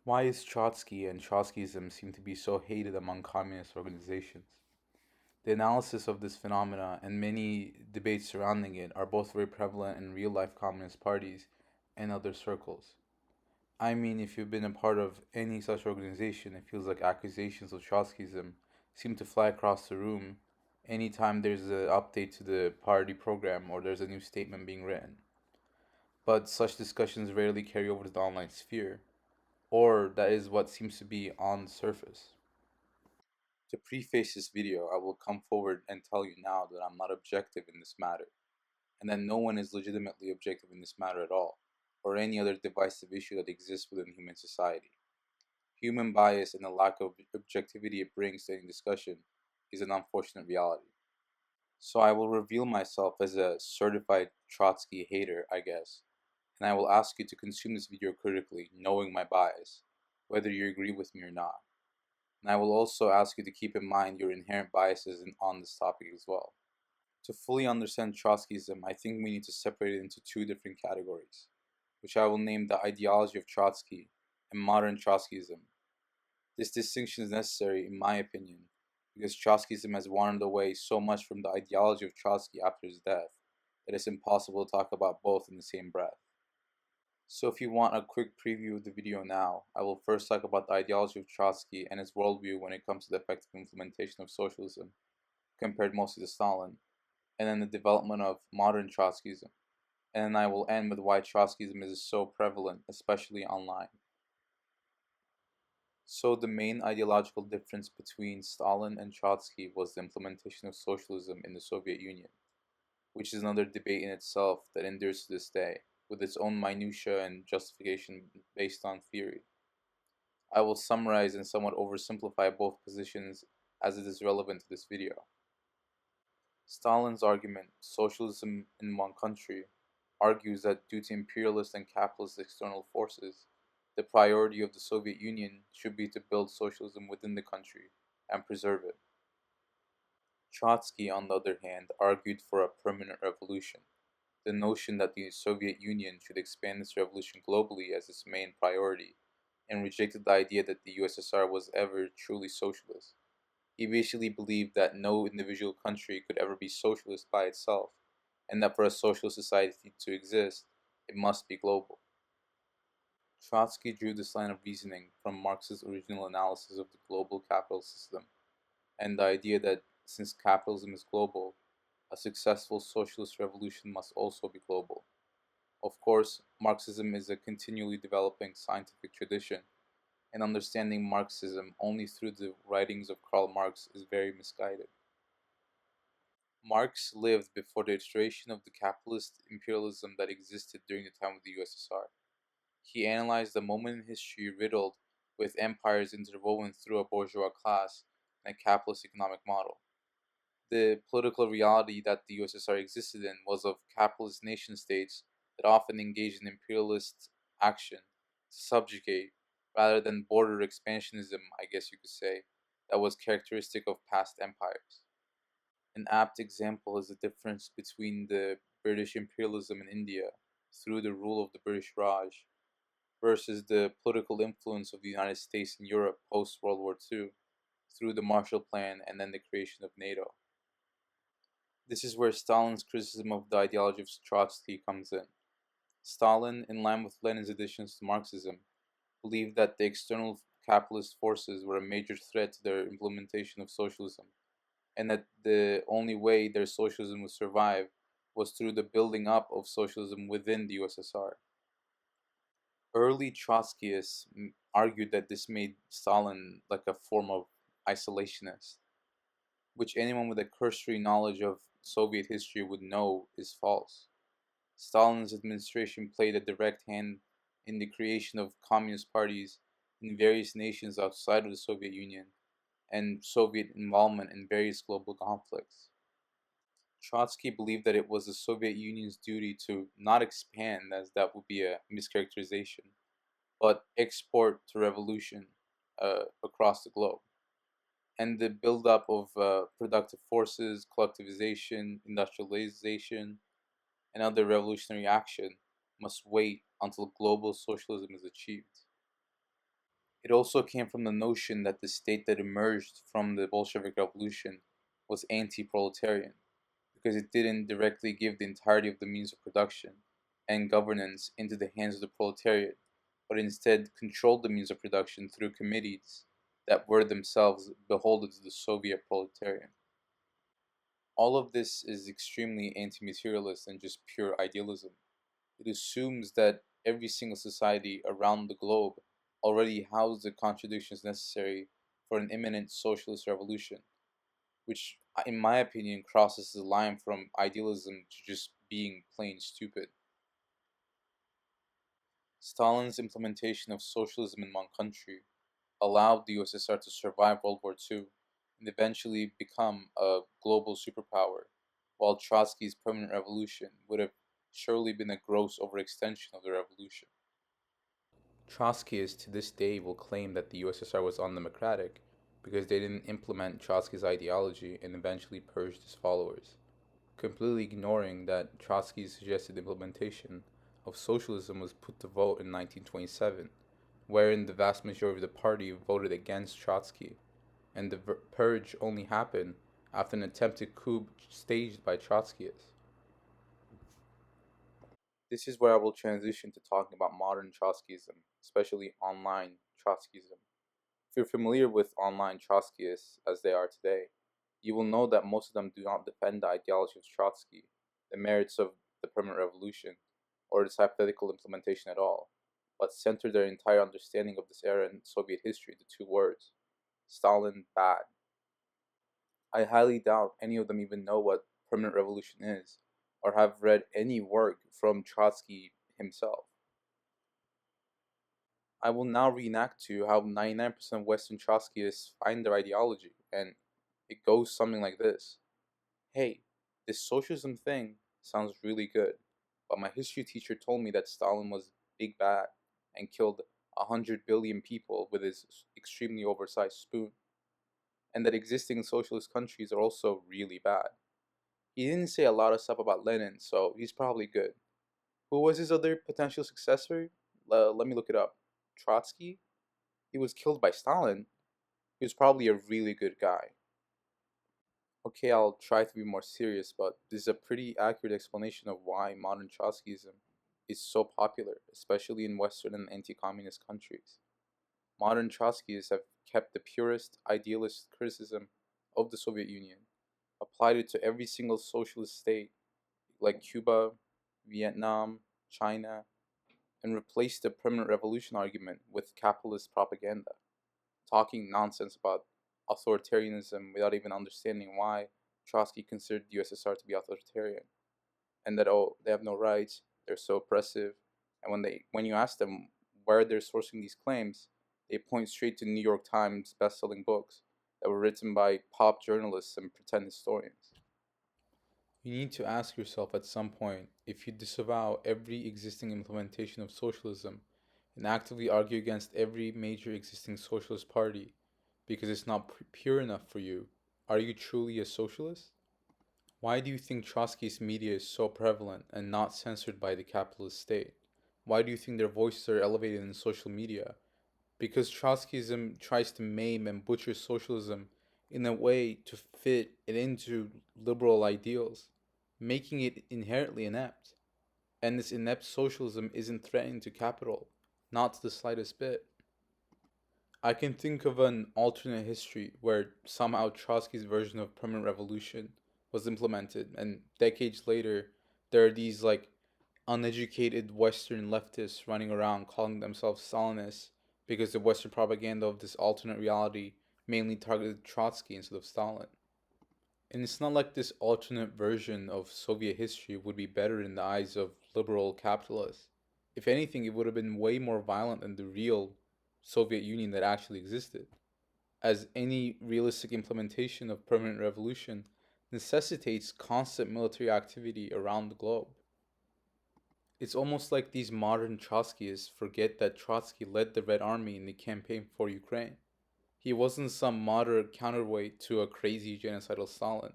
Why is Trotsky and Trotskyism seem to be so hated among communist organizations? The analysis of this phenomena and many debates surrounding it are both very prevalent in real life communist parties and other circles. I mean, if you've been a part of any such organization, it feels like accusations of Trotskyism seem to fly across the room anytime there's an update to the party program or there's a new statement being written. But such discussions rarely carry over to the online sphere, or that is what seems to be on the surface. To preface this video, I will come forward and tell you now that I'm not objective in this matter, and that no one is legitimately objective in this matter at all, or any other divisive issue that exists within human society. Human bias and the lack of objectivity it brings to any discussion is an unfortunate reality. So I will reveal myself as a certified Trotsky hater, I guess, and I will ask you to consume this video critically, knowing my bias, whether you agree with me or not. And I will also ask you to keep in mind your inherent biases on this topic as well. To fully understand Trotskyism, I think we need to separate it into two different categories, which I will name the ideology of Trotsky and modern Trotskyism. This distinction is necessary, in my opinion, because Trotskyism has wandered away so much from the ideology of Trotsky after his death that it's impossible to talk about both in the same breath. So if you want a quick preview of the video now, I will first talk about the ideology of Trotsky and his worldview when it comes to the effective implementation of socialism, compared mostly to Stalin, and then the development of modern Trotskyism. And then I will end with why Trotskyism is so prevalent, especially online. So the main ideological difference between Stalin and Trotsky was the implementation of socialism in the Soviet Union, which is another debate in itself that endures to this day, with its own minutiae and justification based on theory. I will summarize and somewhat oversimplify both positions as it is relevant to this video. Stalin's argument, socialism in one country, argues that due to imperialist and capitalist external forces, the priority of the Soviet Union should be to build socialism within the country and preserve it. Trotsky, on the other hand, argued for a permanent revolution, the notion that the Soviet Union should expand its revolution globally as its main priority, and rejected the idea that the USSR was ever truly socialist. He basically believed that no individual country could ever be socialist by itself, and that for a socialist society to exist, it must be global. Trotsky drew this line of reasoning from Marx's original analysis of the global capital system, and the idea that since capitalism is global, a successful socialist revolution must also be global. Of course, Marxism is a continually developing scientific tradition, and understanding Marxism only through the writings of Karl Marx is very misguided. Marx lived before the iteration of the capitalist imperialism that existed during the time of the USSR. He analyzed a moment in history riddled with empires interwoven through a bourgeois class and a capitalist economic model. The political reality that the USSR existed in was of capitalist nation states that often engaged in imperialist action to subjugate, rather than border expansionism, I guess you could say, that was characteristic of past empires. An apt example is the difference between the British imperialism in India through the rule of the British Raj versus the political influence of the United States in Europe post World War II through the Marshall Plan and then the creation of NATO. This is where Stalin's criticism of the ideology of Trotsky comes in. Stalin, in line with Lenin's additions to Marxism, believed that the external capitalist forces were a major threat to their implementation of socialism, and that the only way their socialism would survive was through the building up of socialism within the USSR. Early Trotskyists argued that this made Stalin like a form of isolationist, which anyone with a cursory knowledge of Soviet history would know is false. Stalin's administration played a direct hand in the creation of communist parties in various nations outside of the Soviet Union and Soviet involvement in various global conflicts. Trotsky believed that it was the Soviet Union's duty to not expand, as that would be a mischaracterization, but export to revolution across the globe. And the buildup of productive forces, collectivization, industrialization, and other revolutionary action must wait until global socialism is achieved. It also came from the notion that the state that emerged from the Bolshevik Revolution was anti proletarian, because it didn't directly give the entirety of the means of production and governance into the hands of the proletariat, but instead controlled the means of production through committees that were themselves beholden to the Soviet proletariat. All of this is extremely anti materialist and just pure idealism. It assumes that every single society around the globe already housed the contradictions necessary for an imminent socialist revolution, which, in my opinion, crosses the line from idealism to just being plain stupid. Stalin's implementation of socialism in one country allowed the USSR to survive World War II and eventually become a global superpower, while Trotsky's permanent revolution would have surely been a gross overextension of the revolution. Trotskyists to this day will claim that the USSR was undemocratic because they didn't implement Trotsky's ideology and eventually purged his followers, completely ignoring that Trotsky's suggested implementation of socialism was put to vote in 1927, wherein the vast majority of the party voted against Trotsky, and the purge only happened after an attempted coup staged by Trotskyists. This is where I will transition to talking about modern Trotskyism, especially online Trotskyism. If you're familiar with online Trotskyists as they are today, you will know that most of them do not defend the ideology of Trotsky, the merits of the permanent revolution, or its hypothetical implementation at all, but center their entire understanding of this era in Soviet history to two words: Stalin bad. I highly doubt any of them even know what permanent revolution is, or have read any work from Trotsky himself. I will now reenact to you how 99% of Western Trotskyists find their ideology, and it goes something like this. Hey, this socialism thing sounds really good, but my history teacher told me that Stalin was big bad and killed 100 billion people with his extremely oversized spoon, and that existing socialist countries are also really bad. He didn't say a lot of stuff about Lenin, so he's probably good. Who was his other potential successor? Let me look it up. Trotsky? He was killed by Stalin. He was probably a really good guy. Okay, I'll try to be more serious, but this is a pretty accurate explanation of why modern Trotskyism is so popular, especially in Western and anti communist countries. Modern Trotskyists have kept the purest, idealist criticism of the Soviet Union, applied it to every single socialist state like Cuba, Vietnam, China, and replaced the permanent revolution argument with capitalist propaganda, talking nonsense about authoritarianism without even understanding why Trotsky considered the USSR to be authoritarian, and that oh they have no rights, they're so oppressive, and when you ask them where they're sourcing these claims, they point straight to New York Times best-selling books that were written by pop journalists and pretend historians. You need to ask yourself at some point if you disavow every existing implementation of socialism and actively argue against every major existing socialist party because it's not pure enough for you, are you truly a socialist? Why do you think Trotsky's media is so prevalent and not censored by the capitalist state? Why do you think their voices are elevated in social media? Because Trotskyism tries to maim and butcher socialism in a way to fit it into liberal ideals, making it inherently inept. And this inept socialism isn't threatening to capital, not to the slightest bit. I can think of an alternate history where somehow Trotsky's version of permanent revolution was implemented, and decades later, there are these like uneducated Western leftists running around calling themselves Stalinists because the Western propaganda of this alternate reality mainly targeted Trotsky instead of Stalin. And it's not like this alternate version of Soviet history would be better in the eyes of liberal capitalists. If anything, it would have been way more violent than the real Soviet Union that actually existed, as any realistic implementation of permanent revolution necessitates constant military activity around the globe. It's almost like these modern Trotskyists forget that Trotsky led the Red Army in the campaign for Ukraine. He wasn't some moderate counterweight to a crazy genocidal Stalin.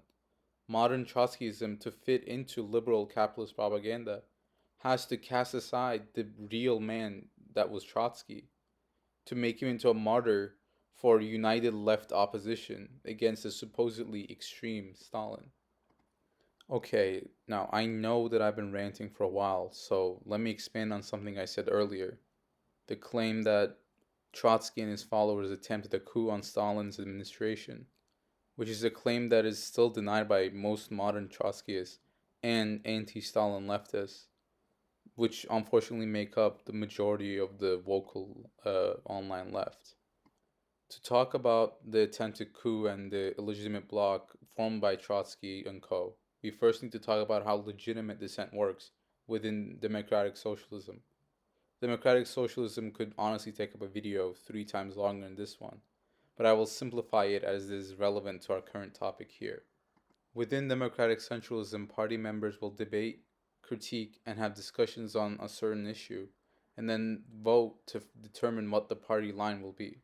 Modern Trotskyism, to fit into liberal capitalist propaganda, has to cast aside the real man that was Trotsky to make him into a martyr for united left opposition against the supposedly extreme Stalin. Okay, now I know that I've been ranting for a while, so let me expand on something I said earlier. The claim that Trotsky and his followers attempted a coup on Stalin's administration, which is a claim that is still denied by most modern Trotskyists and anti Stalin leftists, which unfortunately make up the majority of the vocal online left. To talk about the attempted coup and the illegitimate bloc formed by Trotsky and co., we first need to talk about how legitimate dissent works within democratic socialism. Democratic socialism could honestly take up a video 3 times longer than this one, but I will simplify it as it is relevant to our current topic here. Within democratic centralism, party members will debate, critique, and have discussions on a certain issue, and then vote to determine what the party line will be.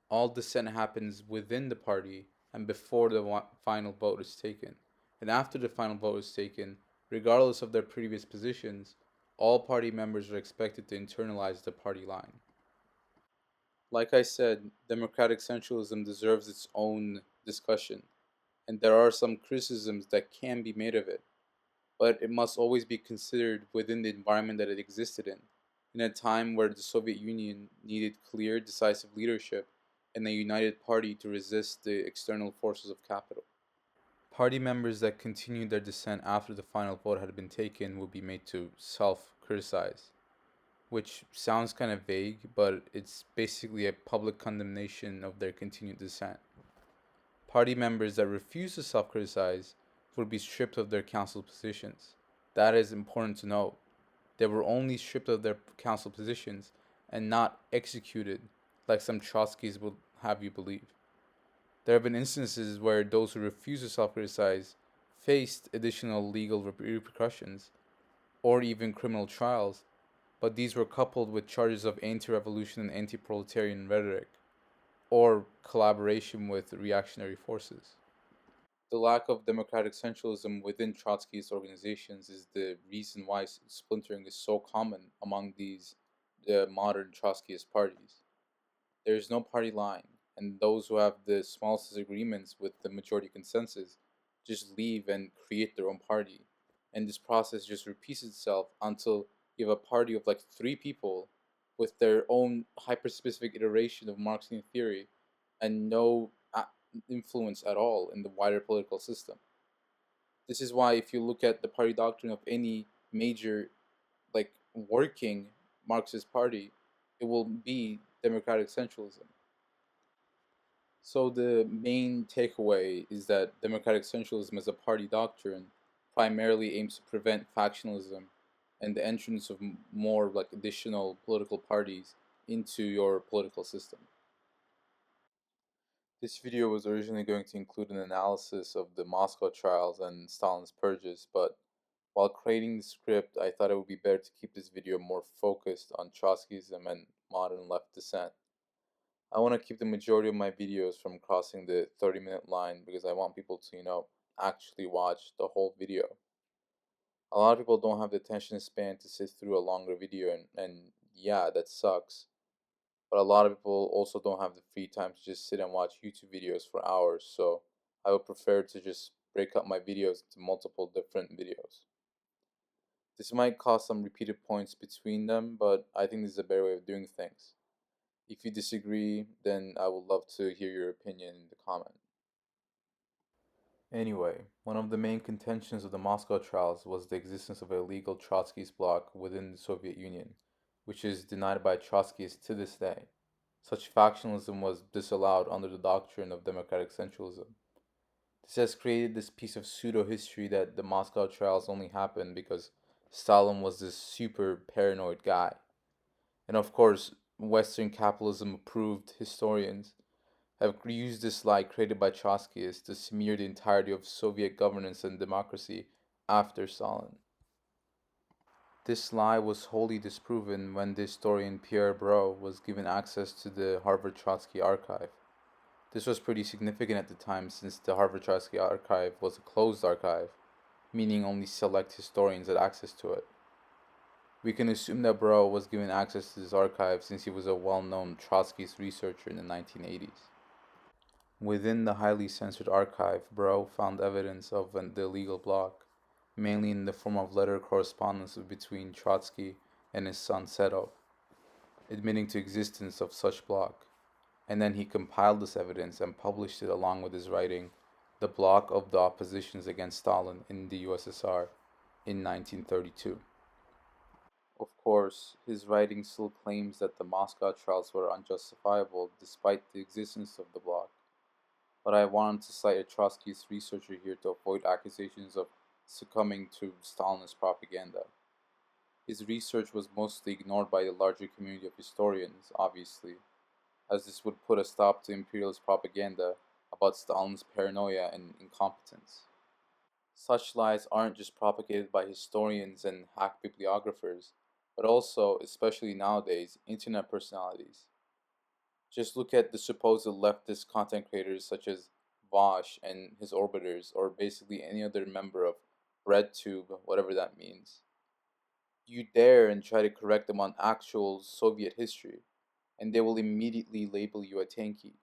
All dissent happens within the party and before the final vote is taken. And after the final vote is taken, regardless of their previous positions, all party members are expected to internalize the party line. Like I said, democratic centralism deserves its own discussion, and there are some criticisms that can be made of it, but it must always be considered within the environment that it existed in a time where the Soviet Union needed clear, decisive leadership and a united party to resist the external forces of capital. Party members that continued their dissent after the final vote had been taken would be made to self criticize, which sounds kind of vague, but it's basically a public condemnation of their continued dissent. Party members that refused to self criticize would be stripped of their council positions. That is important to note. They were only stripped of their council positions and not executed, like some Trotskys would have you believe. There have been instances where those who refused to self criticize faced additional legal repercussions or even criminal trials, but these were coupled with charges of anti revolution and anti proletarian rhetoric or collaboration with reactionary forces. The lack of democratic centralism within Trotskyist organizations is the reason why splintering is so common among these modern Trotskyist parties. There is no party line, and those who have the smallest disagreements with the majority consensus just leave and create their own party. And this process just repeats itself until you have a party of like 3 people with their own hyper-specific iteration of Marxian theory and no influence at all in the wider political system. This is why if you look at the party doctrine of any major like working Marxist party, it will be democratic centralism. So the main takeaway is that democratic centralism as a party doctrine primarily aims to prevent factionalism and the entrance of more like additional political parties into your political system. This video was originally going to include an analysis of the Moscow trials and Stalin's purges, but while creating the script, I thought it would be better to keep this video more focused on Trotskyism and modern left dissent. I want to keep the majority of my videos from crossing the 30-minute line because I want people to, actually watch the whole video. A lot of people don't have the attention span to sit through a longer video, and yeah, that sucks. But a lot of people also don't have the free time to just sit and watch YouTube videos for hours, so I would prefer to just break up my videos into multiple different videos. This might cause some repeated points between them, but I think this is a better way of doing things. If you disagree, then I would love to hear your opinion in the comment. Anyway, one of the main contentions of the Moscow trials was the existence of a illegal Trotskyist bloc within the Soviet Union, which is denied by Trotskyists to this day. Such factionalism was disallowed under the doctrine of democratic centralism. This has created this piece of pseudo history that the Moscow trials only happened because Stalin was this super paranoid guy. And of course, Western capitalism approved historians have used this lie created by Trotskyists to smear the entirety of Soviet governance and democracy after Stalin. This lie was wholly disproven when the historian Pierre Bro was given access to the Harvard Trotsky archive. This was pretty significant at the time since the Harvard Trotsky archive was a closed archive, meaning only select historians had access to it. We can assume that Burrow was given access to this archive since he was a well known Trotskyist researcher in the 1980s. Within the highly censored archive, Burrow found evidence of the illegal blog, mainly in the form of letter correspondence between Trotsky and his son Serov, admitting to existence of such blog. And then he compiled this evidence and published it along with his writing, The Block of the Oppositions Against Stalin in the USSR in 1932. Of course, his writing still claims that the Moscow trials were unjustifiable despite the existence of the bloc, but I wanted to cite a Trotskyist researcher here to avoid accusations of succumbing to Stalinist propaganda. His research was mostly ignored by the larger community of historians, obviously, as this would put a stop to imperialist propaganda about Stalin's paranoia and incompetence. Such lies aren't just propagated by historians and hack bibliographers, but also, especially nowadays, internet personalities. Just look at the supposed leftist content creators such as Vosh and his orbiters, or basically any other member of RedTube, whatever that means. You dare and try to correct them on actual Soviet history, and they will immediately label you a tankie.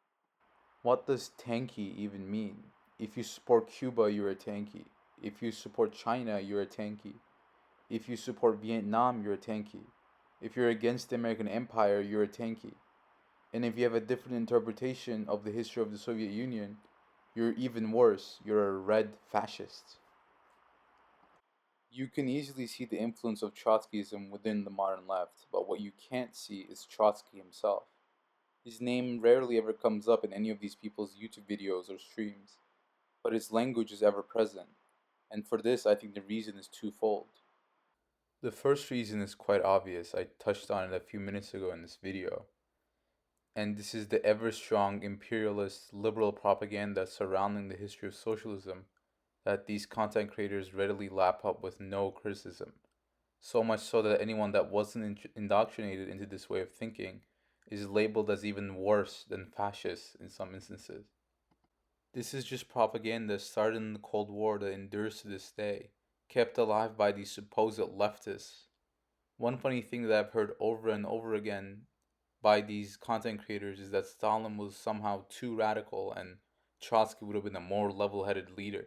What does tankie even mean? If you support Cuba, you're a tankie. If you support China, you're a tankie. If you support Vietnam, you're a tankie. If you're against the American Empire, you're a tankie. And if you have a different interpretation of the history of the Soviet Union, you're even worse. You're a red fascist. You can easily see the influence of Trotskyism within the modern left, but what you can't see is Trotsky himself. His name rarely ever comes up in any of these people's YouTube videos or streams, but his language is ever present. And for this, I think the reason is twofold. The first reason is quite obvious. I touched on it a few minutes ago in this video. And this is the ever strong imperialist liberal propaganda surrounding the history of socialism that these content creators readily lap up with no criticism. So much so that anyone that wasn't indoctrinated into this way of thinking is labeled as even worse than fascist in some instances. This is just propaganda started in the Cold War that endures to this day, kept alive by these supposed leftists. One funny thing that I've heard over and over again by these content creators is that Stalin was somehow too radical and Trotsky would have been a more level headed leader.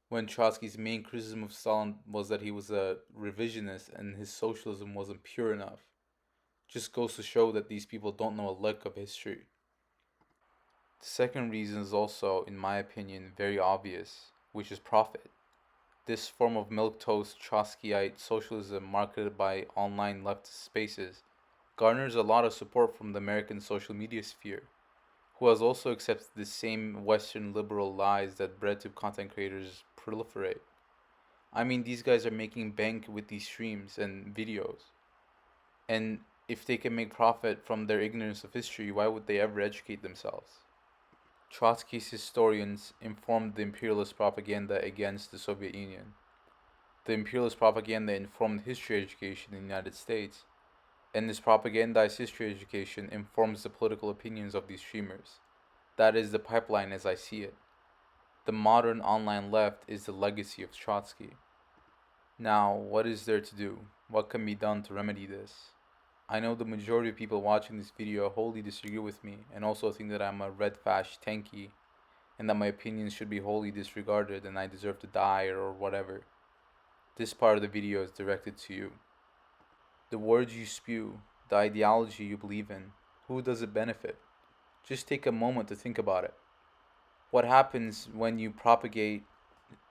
When Trotsky's main criticism of Stalin was that he was a revisionist and his socialism wasn't pure enough. Just goes to show that these people don't know a lick of history. The second reason is also, in my opinion, very obvious, which is profit. This form of milquetoast Trotskyite socialism marketed by online leftist spaces garners a lot of support from the American social media sphere, who has also accepted the same Western liberal lies that breadtube content creators proliferate. I mean, these guys are making bank with these streams and videos. And if they can make profit from their ignorance of history, why would they ever educate themselves? Trotsky's historians informed the imperialist propaganda against the Soviet Union. The imperialist propaganda informed history education in the United States, and this propagandized history education informs the political opinions of these streamers. That is the pipeline as I see it. The modern online left is the legacy of Trotsky. Now, what is there to do? What can be done to remedy this? I know the majority of people watching this video wholly disagree with me and also think that I'm a red fash tankie and that my opinions should be wholly disregarded and I deserve to die or whatever. This part of the video is directed to you. The words you spew, the ideology you believe in, who does it benefit? Just take a moment to think about it. What happens when you propagate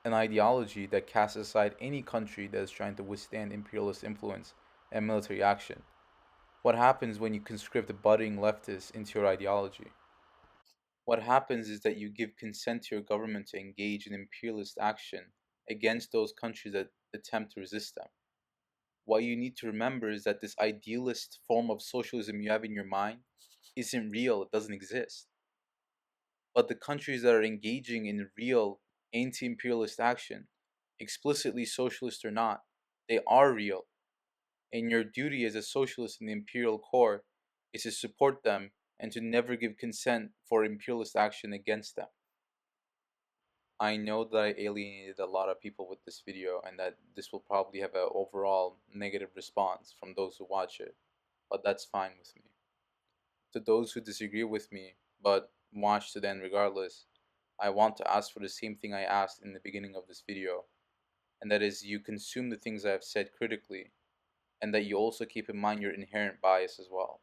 an ideology that casts aside any country that is trying to withstand imperialist influence and military action? What happens when you conscript budding leftists into your ideology? What happens is that you give consent to your government to engage in imperialist action against those countries that attempt to resist them. What you need to remember is that this idealist form of socialism you have in your mind isn't real, it doesn't exist. But the countries that are engaging in real anti imperialist action, explicitly socialist or not, they are real. And your duty as a socialist in the imperial core is to support them and to never give consent for imperialist action against them. I know that I alienated a lot of people with this video and that this will probably have an overall negative response from those who watch it, but that's fine with me. To those who disagree with me but watch to the end regardless, I want to ask for the same thing I asked in the beginning of this video, and that is you consume the things I have said critically, and that you also keep in mind your inherent bias as well.